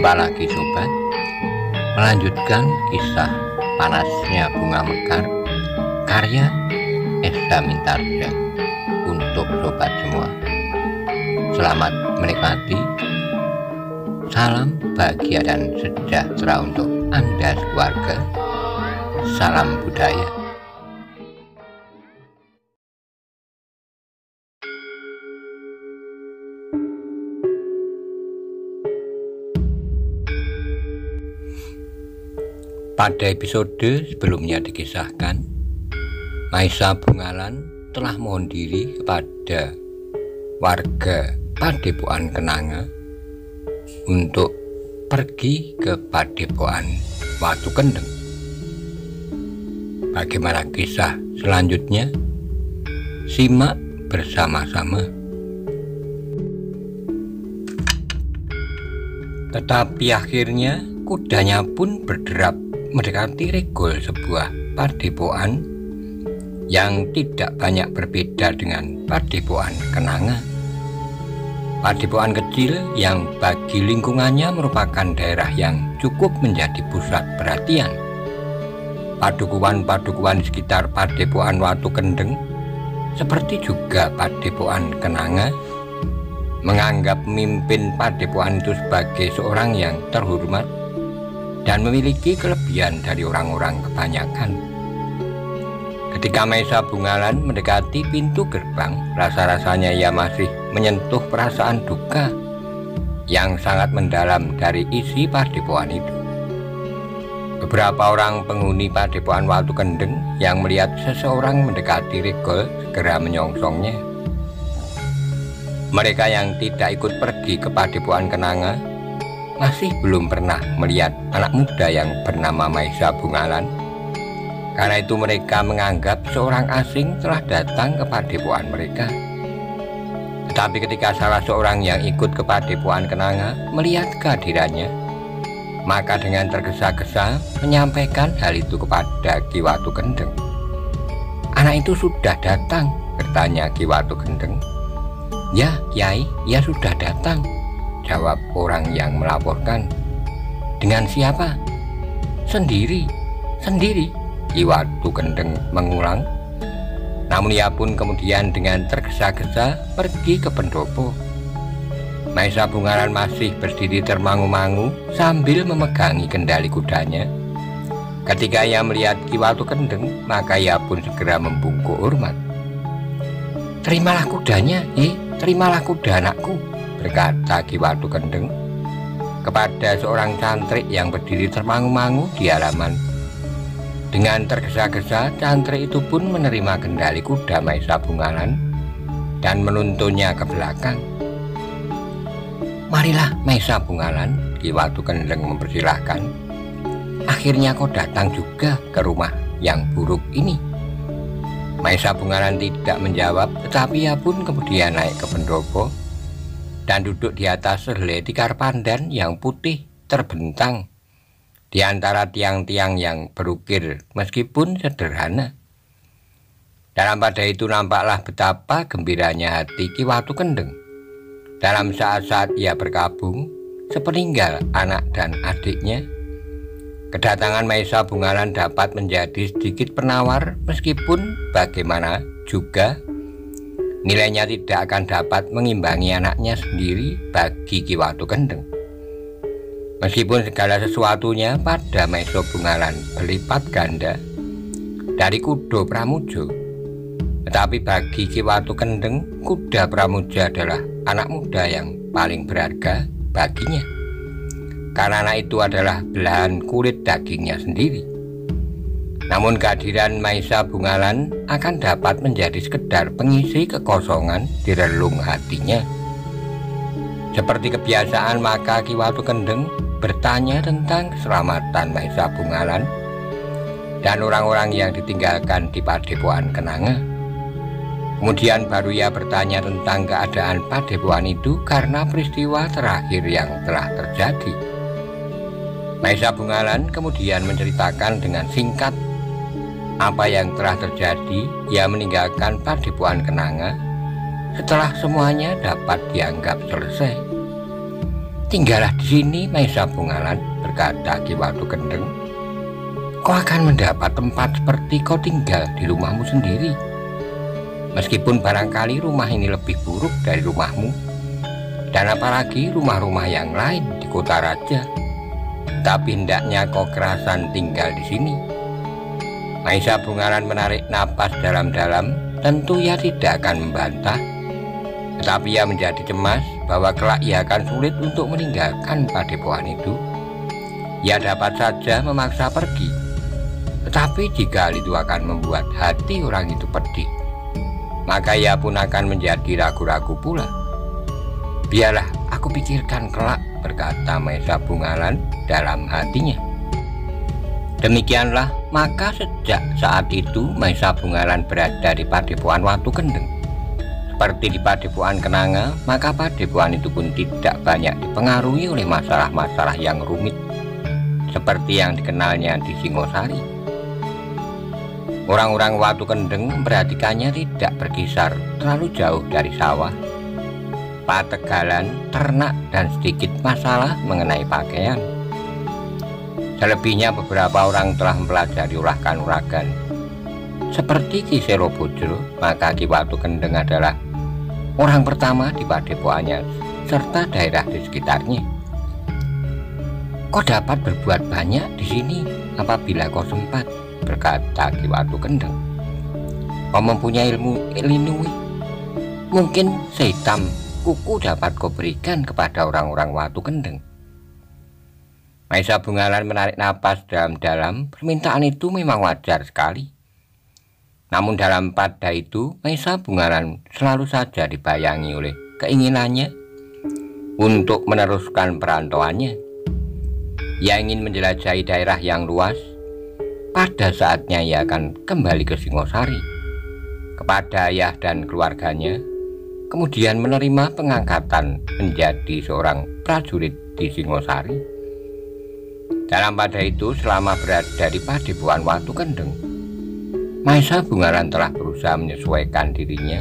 Jumpa lagi sobat, melanjutkan kisah Panasnya Bunga Mekar karya Esta Mintarja untuk sobat semua. Selamat menikmati. Salam bahagia dan sejahtera untuk Anda keluarga. Salam budaya. Pada episode sebelumnya dikisahkan, Maisa Bungalan telah mohon diri kepada warga Padepokan Kenanga untuk pergi ke Padepokan Watu Kendeng. Bagaimana kisah selanjutnya? Simak bersama-sama. Tetapi akhirnya kudanya pun berderap mendekati regol sebuah padepokan yang tidak banyak berbeda dengan Padepokan Kenanga. Padepokan kecil yang bagi lingkungannya merupakan daerah yang cukup menjadi pusat perhatian. Padukuhan-padukuhan di sekitar Padepokan Watu Kendeng, seperti juga Padepokan Kenanga, menganggap pemimpin padepokan itu sebagai seorang yang terhormat dan memiliki kelebihan dari orang-orang kebanyakan. Ketika Maisa Bungalan mendekati pintu gerbang, rasa-rasanya ia masih menyentuh perasaan duka yang sangat mendalam dari isi padepokan itu. Beberapa orang penghuni Padepokan Watu Kendeng yang melihat seseorang mendekati regol segera menyongsongnya. Mereka yang tidak ikut pergi ke Padepokan Kenanga masih belum pernah melihat anak muda yang bernama Maisa Bungalan. Karena itu mereka menganggap seorang asing telah datang ke padepokan mereka. Tetapi ketika salah seorang yang ikut ke Padepokan Kenanga melihat kehadirannya, maka dengan tergesa-gesa menyampaikan hal itu kepada Ki Watu Kendeng. "Anak itu sudah datang?" bertanya Ki Watu Kendeng. "Ya, Kiai, ia sudah datang," jawab orang yang melaporkan. "Dengan siapa?" Sendiri." Ki Watu Kendeng mengulang. Namun ia pun kemudian dengan tergesa-gesa pergi ke pendopo. Maisa Bungalan masih berdiri termangu-mangu sambil memegangi kendali kudanya. Ketika ia melihat Ki Watu Kendeng, maka ia pun segera membungkuk hormat. "Terimalah kudanya, terimalah kuda anakku," berkata Ki Watu Kendeng kepada seorang cantrik yang berdiri termangu-mangu di halaman. Dengan tergesa-gesa, cantrik itu pun menerima kendali kuda Maisa Bungalan dan menuntunnya ke belakang. "Marilah Maisa Bungalan," Ki Watu Kendeng mempersilahkan. "Akhirnya kau datang juga ke rumah yang buruk ini." Maisa Bungalan tidak menjawab, tetapi ia pun kemudian naik ke pendopo dan duduk di atas sehelai tikar pandan yang putih terbentang di antara tiang-tiang yang berukir meskipun sederhana. Dalam pada itu nampaklah betapa gembiranya hati Ki Watu Kendeng dalam saat-saat ia berkabung sepeninggal anak dan adiknya. Kedatangan Maisa Bungalan dapat menjadi sedikit penawar, meskipun bagaimana juga nilainya tidak akan dapat mengimbangi anaknya sendiri bagi Ki Watu Kendeng. Meskipun segala sesuatunya pada Maisa Bungalan berlipat ganda dari kuda Pramuja, tetapi bagi Ki Watu Kendeng, kuda Pramuja adalah anak muda yang paling berharga baginya, karena anak itu adalah belahan kulit dagingnya sendiri. Namun kehadiran Maisa Bungalan akan dapat menjadi sekedar pengisi kekosongan di relung hatinya. Seperti kebiasaan, maka Ki Watu Kendeng bertanya tentang keselamatan Maisa Bungalan dan orang-orang yang ditinggalkan di Padepokan Kenanga. Kemudian baru ia bertanya tentang keadaan padepokan itu karena peristiwa terakhir yang telah terjadi. Maisa Bungalan kemudian menceritakan dengan singkat apa yang telah terjadi. Ia meninggalkan Padepokan Kenanga setelah semuanya dapat dianggap selesai. "Tinggallah di sini, Maesa Bungalan," berkata Ki Watu Kendeng. "Kau akan mendapat tempat seperti kau tinggal di rumahmu sendiri. Meskipun barangkali rumah ini lebih buruk dari rumahmu, dan apalagi rumah-rumah yang lain di kota raja, tapi hendaknya kau kerasan tinggal di sini." Maesa Bungalan menarik napas dalam-dalam. Tentu ia tidak akan membantah, tetapi ia menjadi cemas bahwa kelak ia akan sulit untuk meninggalkan padepokan itu. Ia dapat saja memaksa pergi, tetapi jika hal itu akan membuat hati orang itu pedih, maka ia pun akan menjadi ragu-ragu pula. "Biarlah aku pikirkan kelak," berkata Maesa Bungalan dalam hatinya. Demikianlah, maka sejak saat itu Maesa Bungalan berada di padepokan Watu Kendeng. Seperti di padepokan Kenanga, maka padepokan itu pun tidak banyak dipengaruhi oleh masalah-masalah yang rumit seperti yang dikenalnya di Singosari. Orang-orang Watu Kendeng memperhatikannya tidak berkisar terlalu jauh dari sawah, pategalan, ternak, dan sedikit masalah mengenai pakaian. Selebihnya beberapa orang telah mempelajari uragan-uragan seperti Ki Selo Bojro, maka Ki Watu Kendeng adalah orang pertama di padepokannya serta daerah di sekitarnya. "Kau dapat berbuat banyak di sini apabila kau sempat," berkata Ki Watu Kendeng. "Kau mempunyai ilmu Illinui. Mungkin sehitam kuku dapat kau berikan kepada orang-orang Watu Kendeng." Maesa Bungalan menarik napas dalam-dalam. Permintaan itu memang wajar sekali. Namun dalam pada itu, Maesa Bungalan selalu saja dibayangi oleh keinginannya untuk meneruskan perantauannya. Ia ingin menjelajahi daerah yang luas. Pada saatnya ia akan kembali ke Singosari kepada ayah dan keluarganya, kemudian menerima pengangkatan menjadi seorang prajurit di Singosari. Dalam pada itu, selama berada di padepokan Watu Kendeng, Maesa Bungalan telah berusaha menyesuaikan dirinya.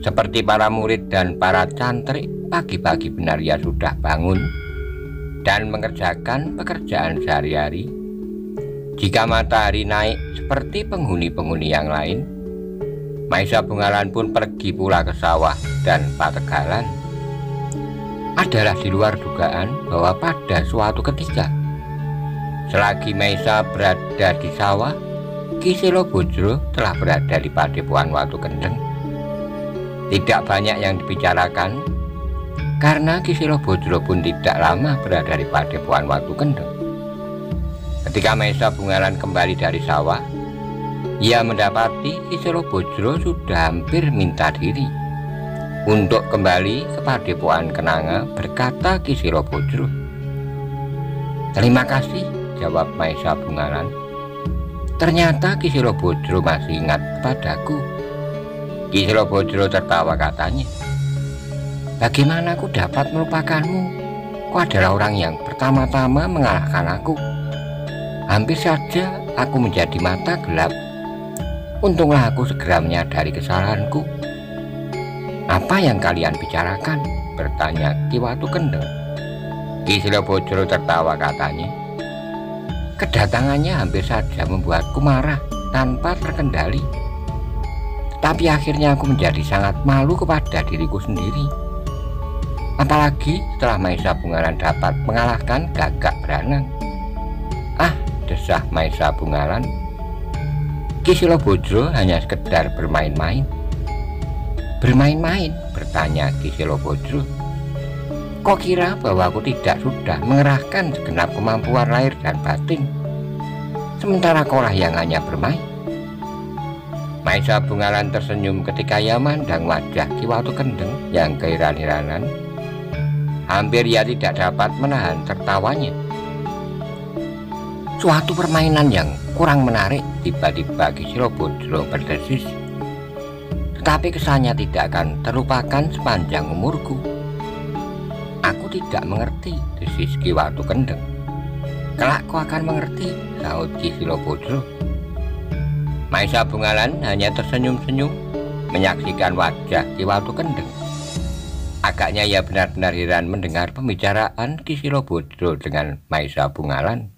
Seperti para murid dan para cantrik, pagi-pagi benar ia sudah bangun dan mengerjakan pekerjaan sehari-hari. Jika matahari naik seperti penghuni-penghuni yang lain, Maesa Bungalan pun pergi pula ke sawah dan pategalan. Adalah di luar dugaan bahwa pada suatu ketika, selagi Maesa berada di sawah, Ki Selo Bojro telah berada di padepokan Watu Kendeng. Tidak banyak yang dibicarakan, karena Ki Selo Bojro pun tidak lama berada di padepokan Watu Kendeng. Ketika Maesa Bungalan kembali dari sawah, ia mendapati Ki Selo Bojro sudah hampir minta diri untuk kembali ke padepokan Kenanga. Berkata Ki Selo Bojro, "Terima kasih," jawab Maesa Bungalan. "Ternyata Ki Selo Bojro masih ingat padaku." Ki Selo Bojro tertawa, katanya, "Bagaimana aku dapat melupakanmu? Kau adalah orang yang pertama-tama mengalahkan aku. Hampir saja aku menjadi mata gelap. Untunglah aku segera menyadari kesalahanku." "Apa yang kalian bicarakan?" bertanya Ki Watu Kendeng. Ki Selo Bojro tertawa, katanya, "Kedatangannya hampir saja membuatku marah tanpa terkendali. Tapi akhirnya aku menjadi sangat malu kepada diriku sendiri. Apalagi setelah Maesa Bungalan dapat mengalahkan Gagak Branang." "Ah," desah Maesa Bungalan, "Ki Selo Bojro hanya sekedar bermain-main." "Bermain-main?" bertanya Ki Selo Bojro. "Kau kira bahwa aku tidak sudah mengerahkan segenap kemampuan lahir dan batin, sementara kaulah yang hanya bermain?" Maesa Bungalan tersenyum ketika ia memandang wajah Ki Watu Kendeng yang keheran-heranan. Hampir ia tidak dapat menahan tertawanya. "Suatu permainan yang kurang menarik," tiba-tiba Ki Selo Bojro berdesis. "Tetapi kesannya tidak akan terlupakan sepanjang umurku." "Aku tidak mengerti," desis Ki Watu Kendeng. "Kelak kau akan mengerti," sahut Ki Selo Bojro. Maesa Bungalan hanya tersenyum-senyum menyaksikan wajah Ki Watu Kendeng. Agaknya ia benar-benar heran mendengar pembicaraan Ki Silobodro dengan Maesa Bungalan.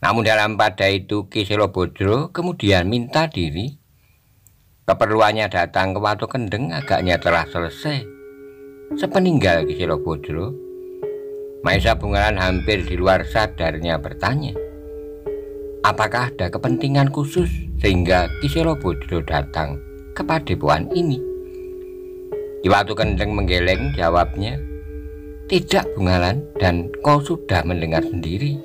Namun dalam pada itu Ki Silobodro kemudian minta diri. Keperluannya datang ke Watu Kendeng agaknya telah selesai. Sepeninggal Ki Silobodro, Maesa Bungalan hampir di luar sadarnya bertanya, apakah ada kepentingan khusus sehingga Ki Silobodro datang ke padepokan ini? Ki Watu Kendeng menggeleng jawabnya, tidak Bungalan, dan kau sudah mendengar sendiri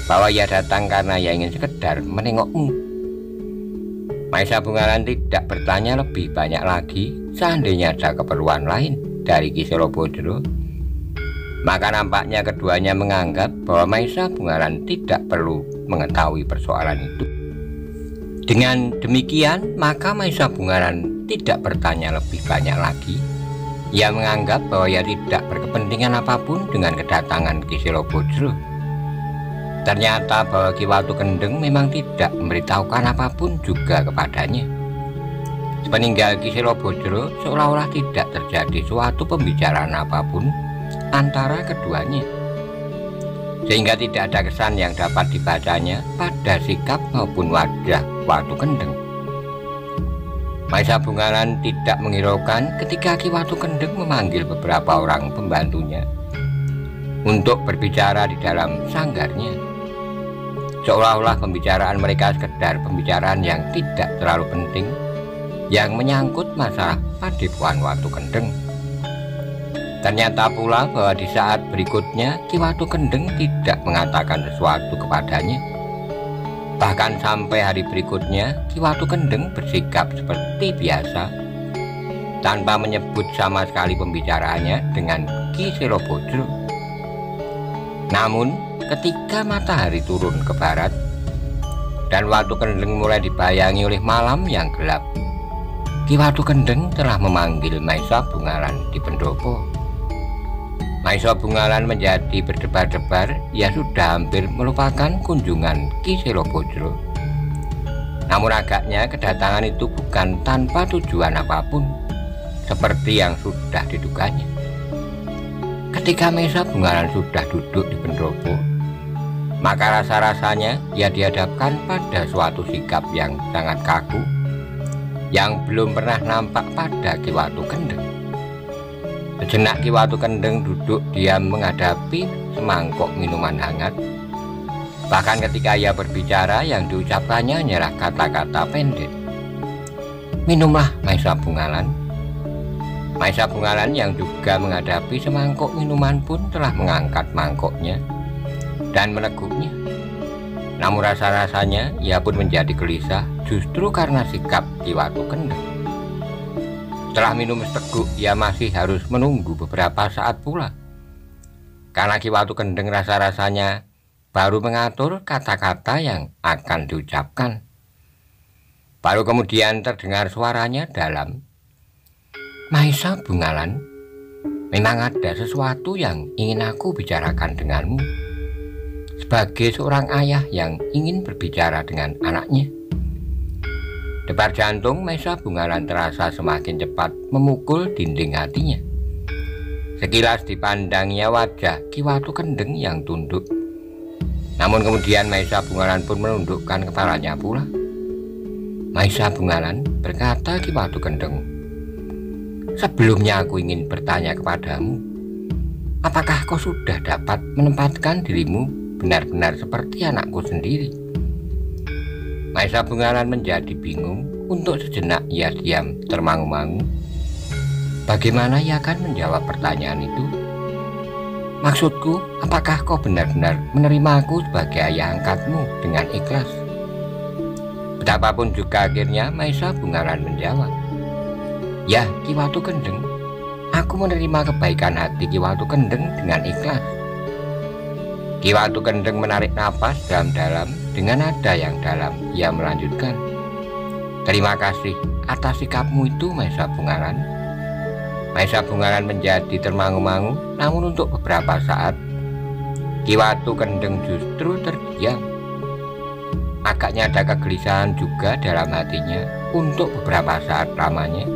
bahwa ia datang karena ia ingin sekedar menengokmu. Maesa Bungalan tidak bertanya lebih banyak lagi. Seandainya ada keperluan lain dari Ki Silobodro, maka nampaknya keduanya menganggap bahwa Maesa Bungalan tidak perlu mengetahui persoalan itu. Dengan demikian, maka Maesa Bungalan tidak bertanya lebih banyak lagi. Ia menganggap bahwa ia tidak berkepentingan apapun dengan kedatangan Ki Silobodro. Ternyata bahwa Ki Watu Kendeng memang tidak memberitahukan apapun juga kepadanya. Sepeninggal Ki Silobodro, seolah-olah tidak terjadi suatu pembicaraan apapun antara keduanya, sehingga tidak ada kesan yang dapat dibacanya pada sikap maupun wajah Watu Kendeng. Maesa Bungalan tidak menghiraukan ketika Ki Watu Kendeng memanggil beberapa orang pembantunya untuk berbicara di dalam sanggarnya. Seolah-olah pembicaraan mereka sekedar pembicaraan yang tidak terlalu penting, yang menyangkut masalah padepokan Watu Kendeng. Ternyata pula bahwa di saat berikutnya Ki Watu Kendeng tidak mengatakan sesuatu kepadanya. Bahkan sampai hari berikutnya Ki Watu Kendeng bersikap seperti biasa, tanpa menyebut sama sekali pembicaraannya dengan Ki Silobodro. Namun ketika matahari turun ke barat dan Watu Kendeng mulai dibayangi oleh malam yang gelap, Ki Watu Kendeng telah memanggil Maesa Bungalan di pendopo. Maesa Bungalan menjadi berdebar-debar. Ia sudah hampir melupakan kunjungan Ki Silobodro. Namun agaknya kedatangan itu bukan tanpa tujuan apapun, seperti yang sudah diduganya. Ketika Maesa Bungalan sudah duduk di pendopo, maka rasa-rasanya ia dihadapkan pada suatu sikap yang sangat kaku, yang belum pernah nampak pada Ki Watu Kendeng. Sejenak Ki Watu Kendeng duduk diam menghadapi semangkok minuman hangat. Bahkan ketika ia berbicara, yang diucapkannya hanyalah kata-kata pendek. Minumlah Maesa Bungalan. Maesa Bungalan yang juga menghadapi semangkok minuman pun telah mengangkat mangkoknya dan meneguknya. Namun rasa-rasanya ia pun menjadi gelisah justru karena sikap Ki Watu Kendeng. Setelah minum seteguk, ia masih harus menunggu beberapa saat pula, karena Ki Watu Kendeng rasa-rasanya baru mengatur kata-kata yang akan diucapkan. Baru kemudian terdengar suaranya dalam, Maesa Bungalan, memang ada sesuatu yang ingin aku bicarakan denganmu, sebagai seorang ayah yang ingin berbicara dengan anaknya. Debar jantung Maesa Bungalan terasa semakin cepat memukul dinding hatinya. Sekilas dipandangnya wajah Ki Watu Kendeng yang tunduk. Namun kemudian Maesa Bungalan pun menundukkan kepalanya pula. Maesa Bungalan, berkata Ki Watu Kendeng, sebelumnya aku ingin bertanya kepadamu, apakah kau sudah dapat menempatkan dirimu benar-benar seperti anakku sendiri? Maesa Bungalan menjadi bingung. Untuk sejenak ia diam termangu-mangu. Bagaimana ia akan menjawab pertanyaan itu? Maksudku, apakah kau benar-benar menerima aku sebagai ayah angkatmu dengan ikhlas? Betapapun juga akhirnya Maesa Bungalan menjawab, ya Ki Watu Kendeng, aku menerima kebaikan hati Ki Watu Kendeng dengan ikhlas. Ki Watu Kendeng menarik napas dalam-dalam. Dengan nada yang dalam ia melanjutkan, terima kasih atas sikapmu itu Maesa Bungalan. Maesa Bungalan menjadi termangu-mangu. Namun untuk beberapa saat Ki Watu Kendeng justru terdiam. Agaknya ada kegelisahan juga dalam hatinya untuk beberapa saat lamanya.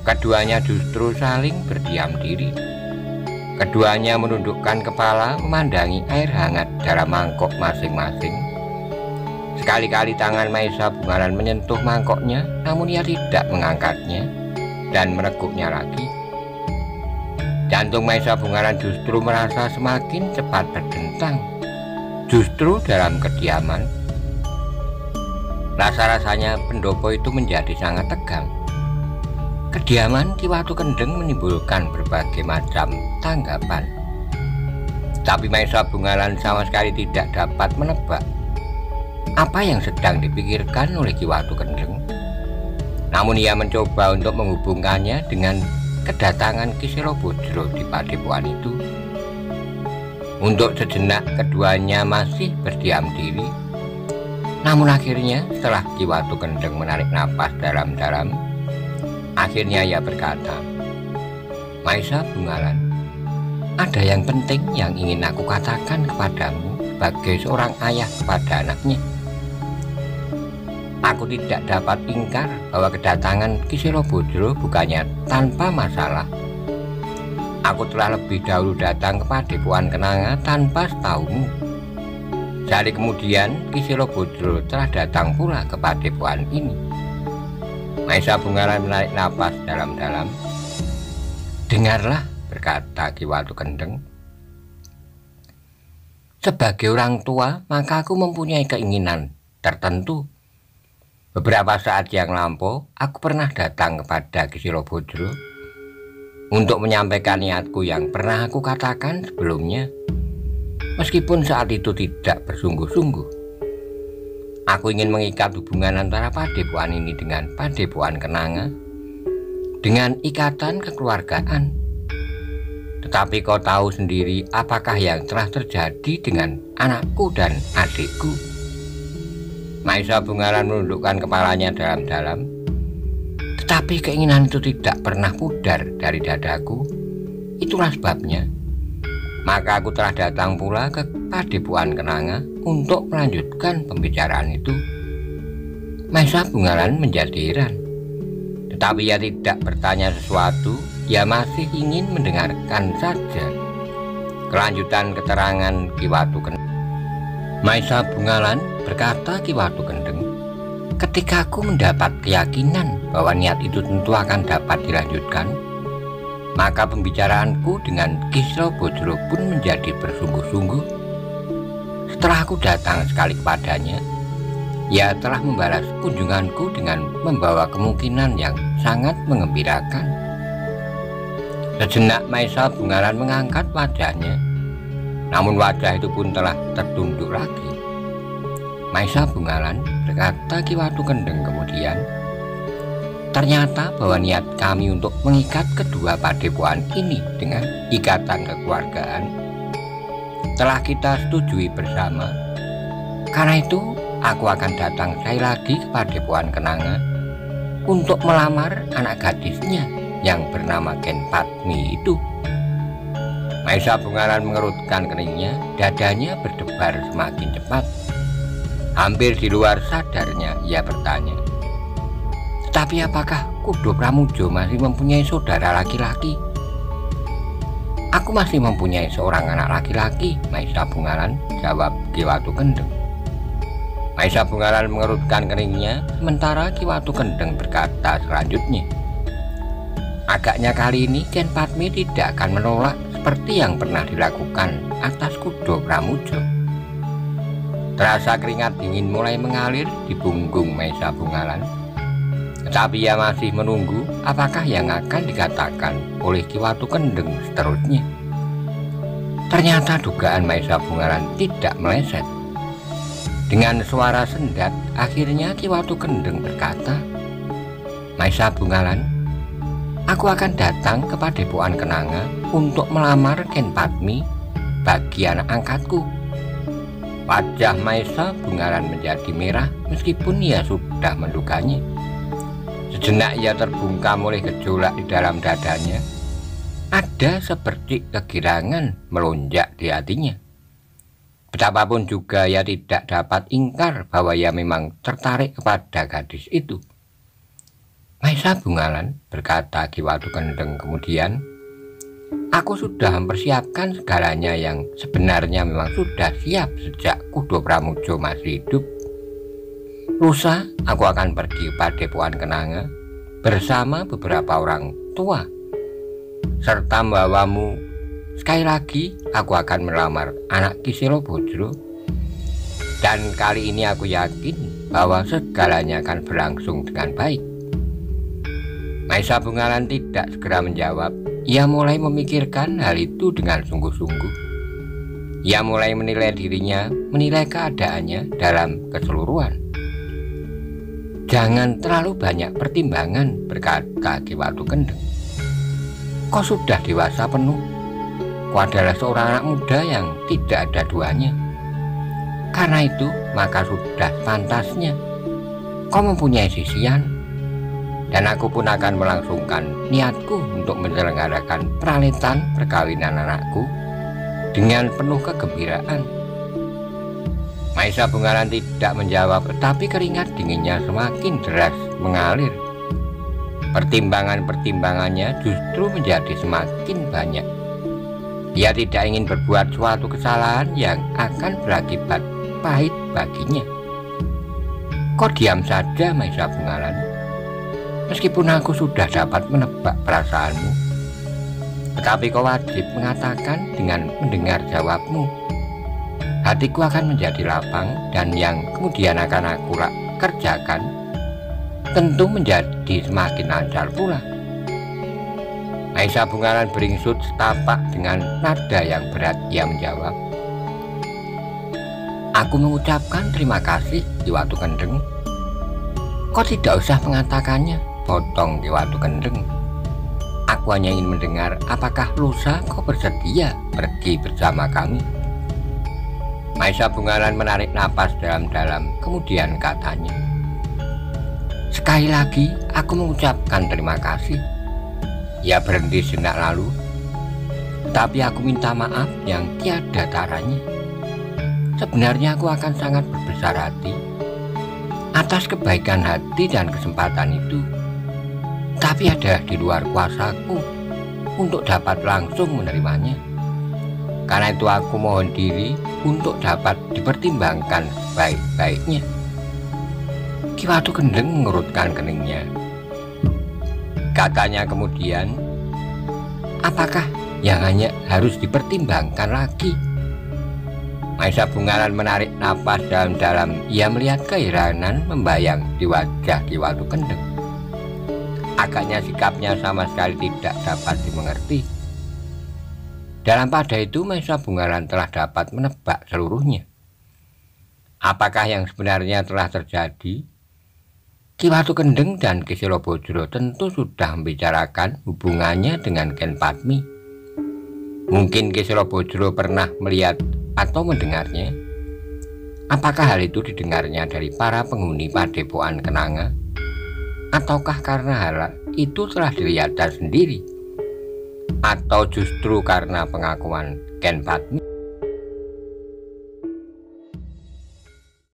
Keduanya justru saling berdiam diri. Keduanya menundukkan kepala memandangi air hangat dalam mangkok masing-masing. Sekali-kali tangan Maesa Bungaran menyentuh mangkoknya, namun ia tidak mengangkatnya dan meneguknya lagi. Jantung Maesa Bungaran justru merasa semakin cepat berdentang. Justru dalam kediaman, rasa-rasanya pendopo itu menjadi sangat tegang. Kediaman Ki Watu Kendeng menimbulkan berbagai macam tanggapan. Tapi Maesa Bungaran sama sekali tidak dapat menebak apa yang sedang dipikirkan oleh Ki Watu Kendeng. Namun ia mencoba untuk menghubungkannya dengan kedatangan Ki Selobodro di padepokan itu. Untuk sejenak keduanya masih berdiam diri. Namun akhirnya setelah Ki Watu Kendeng menarik napas dalam-dalam, akhirnya ia berkata, "Maesa Bungaran, ada yang penting yang ingin aku katakan kepadamu sebagai seorang ayah kepada anaknya. Aku tidak dapat ingkar bahwa kedatangan Ki Selobodro bukannya tanpa masalah. Aku telah lebih dahulu datang ke padepokan Kenanga tanpa setahumu. Sehari kemudian Ki Selobodro telah datang pula ke padepokan ini." Maesa Bungaran menarik napas dalam-dalam. "Dengarlah," berkata Ki Watu Kendeng. "Sebagai orang tua, maka aku mempunyai keinginan tertentu. Beberapa saat yang lampau, aku pernah datang kepada Ki Selobodro untuk menyampaikan niatku yang pernah aku katakan sebelumnya. Meskipun saat itu tidak bersungguh-sungguh, aku ingin mengikat hubungan antara padepokan ini dengan padepokan Kenanga dengan ikatan kekeluargaan. Tetapi kau tahu sendiri apakah yang telah terjadi dengan anakku dan adikku." Maesa Bungaran menundukkan kepalanya dalam-dalam. "Tetapi keinginan itu tidak pernah pudar dari dadaku. Itulah sebabnya maka aku telah datang pula ke padepokan Kenanga untuk melanjutkan pembicaraan itu." Maesa Bungaran menjadi heran, tetapi ia tidak bertanya sesuatu. Ia masih ingin mendengarkan saja kelanjutan keterangan Ki Watu Kendeng. "Maesa Bungaran," berkata Ki Watu Kendeng, "ketika aku mendapat keyakinan bahwa niat itu tentu akan dapat dilanjutkan, maka pembicaraanku dengan Ki Selobodro pun menjadi bersungguh-sungguh. Setelah aku datang sekali kepadanya, ia telah membalas kunjunganku dengan membawa kemungkinan yang sangat mengembirakan." Sejenak Maesa Bungaran mengangkat wajahnya, namun wajah itu pun telah tertunduk lagi. "Maesa Bungaran," berkata Ki Watu Kendeng kemudian, "ternyata bahwa niat kami untuk mengikat kedua padepokan ini dengan ikatan kekeluargaan telah kita setujui bersama. Karena itu aku akan datang sekali lagi ke padepokan Kenanga untuk melamar anak gadisnya yang bernama Ken Padmi itu." Maesa Bungaran mengerutkan keningnya, dadanya berdebar semakin cepat. Hampir di luar sadarnya ia bertanya, "Tetapi apakah Kudo Pramujo masih mempunyai saudara laki-laki?" "Aku masih mempunyai seorang anak laki-laki, Maesa Bungaran," jawab Ki Watu Kendeng. Maesa Bungaran mengerutkan keningnya, sementara Ki Watu Kendeng berkata selanjutnya, "Agaknya kali ini Ken Padmi tidak akan menolak seperti yang pernah dilakukan atas Kudo Pramujo." Terasa keringat dingin mulai mengalir di punggung Maesa Bungaran, tetapi ia masih menunggu apakah yang akan dikatakan oleh Ki Watu Kendeng seterusnya. Ternyata dugaan Maesa Bungaran tidak meleset. Dengan suara sendat, akhirnya Ki Watu Kendeng berkata, "Maesa Bungaran, aku akan datang ke padepokan Kenanga untuk melamar Ken Padmi bagi anak angkatku." Wajah Maesa Bungaran menjadi merah meskipun ia sudah menduganya. Sejenak ia terbungkam oleh gejolak di dalam dadanya. Ada seperti kegirangan melonjak di hatinya. Betapapun juga ia tidak dapat ingkar bahwa ia memang tertarik kepada gadis itu. Maisa Bungalan, berkata Ki Watu Kendeng kemudian, aku sudah mempersiapkan segalanya yang sebenarnya memang sudah siap sejak Kudo Pramujo masih hidup. Lusa aku akan pergi ke Padepokan Kenanga bersama beberapa orang tua serta membawamu. Sekali lagi aku akan melamar anak Ki Selo Bojro, dan kali ini aku yakin bahwa segalanya akan berlangsung dengan baik. Maisa Bungalan tidak segera menjawab. Ia mulai memikirkan hal itu dengan sungguh-sungguh. Ia mulai menilai dirinya, menilai keadaannya dalam keseluruhan. Jangan terlalu banyak pertimbangan, berkata Ki Watu Kendeng. Kau sudah dewasa penuh. Kau adalah seorang anak muda yang tidak ada duanya. Karena itu, maka sudah pantasnya kau mempunyai sisian. Dan aku pun akan melangsungkan niatku untuk menyelenggarakan peralitan perkawinan anakku dengan penuh kegembiraan. Maisa Bungalan tidak menjawab, tetapi keringat dinginnya semakin deras mengalir. Pertimbangannya justru menjadi semakin banyak. Dia tidak ingin berbuat suatu kesalahan yang akan berakibat pahit baginya. Kau diam saja, Maisa Bungalan. Meskipun aku sudah dapat menebak perasaanmu, tetapi kau wajib mengatakan dengan mendengar jawabmu. Hatiku akan menjadi lapang, dan yang kemudian akan aku kerjakan tentu menjadi semakin lancar pula. Maisa Bungalan beringsut setapak dengan nada yang berat. Ia menjawab, aku mengucapkan terima kasih, Ki Watu Kendeng. Kau tidak usah mengatakannya, potong Ki Watu Kendeng. Aku hanya ingin mendengar apakah lusa kau bersedia pergi bersama kami. Maisa Bungalan menarik napas dalam-dalam, kemudian katanya, sekali lagi aku mengucapkan terima kasih. Ia berhenti sejenak lalu, tapi aku minta maaf yang tiada taranya. Sebenarnya aku akan sangat berbesar hati atas kebaikan hati dan kesempatan itu. Tapi ada di luar kuasaku untuk dapat langsung menerimanya. Karena itu aku mohon diri untuk dapat dipertimbangkan baik-baiknya. Ki Watu Kendeng mengerutkan keningnya. Katanya kemudian, apakah yang hanya harus dipertimbangkan lagi? Maisa Bungalan menarik napas dalam-dalam. Ia melihat keheranan membayang di wajah Ki Watu Kendeng. Agaknya sikapnya sama sekali tidak dapat dimengerti. Dalam pada itu Maisa Bungalan telah dapat menebak seluruhnya. Apakah yang sebenarnya telah terjadi? Ki Watu Kendeng dan Ki Selo Bojro tentu sudah membicarakan hubungannya dengan Ken Padmi. Mungkin Ki Selo Bojro pernah melihat atau mendengarnya. Apakah hal itu didengarnya dari para penghuni Padepokan Kenanga? Ataukah karena hal itu telah dilihatnya sendiri? Atau justru karena pengakuan Ken Padmi?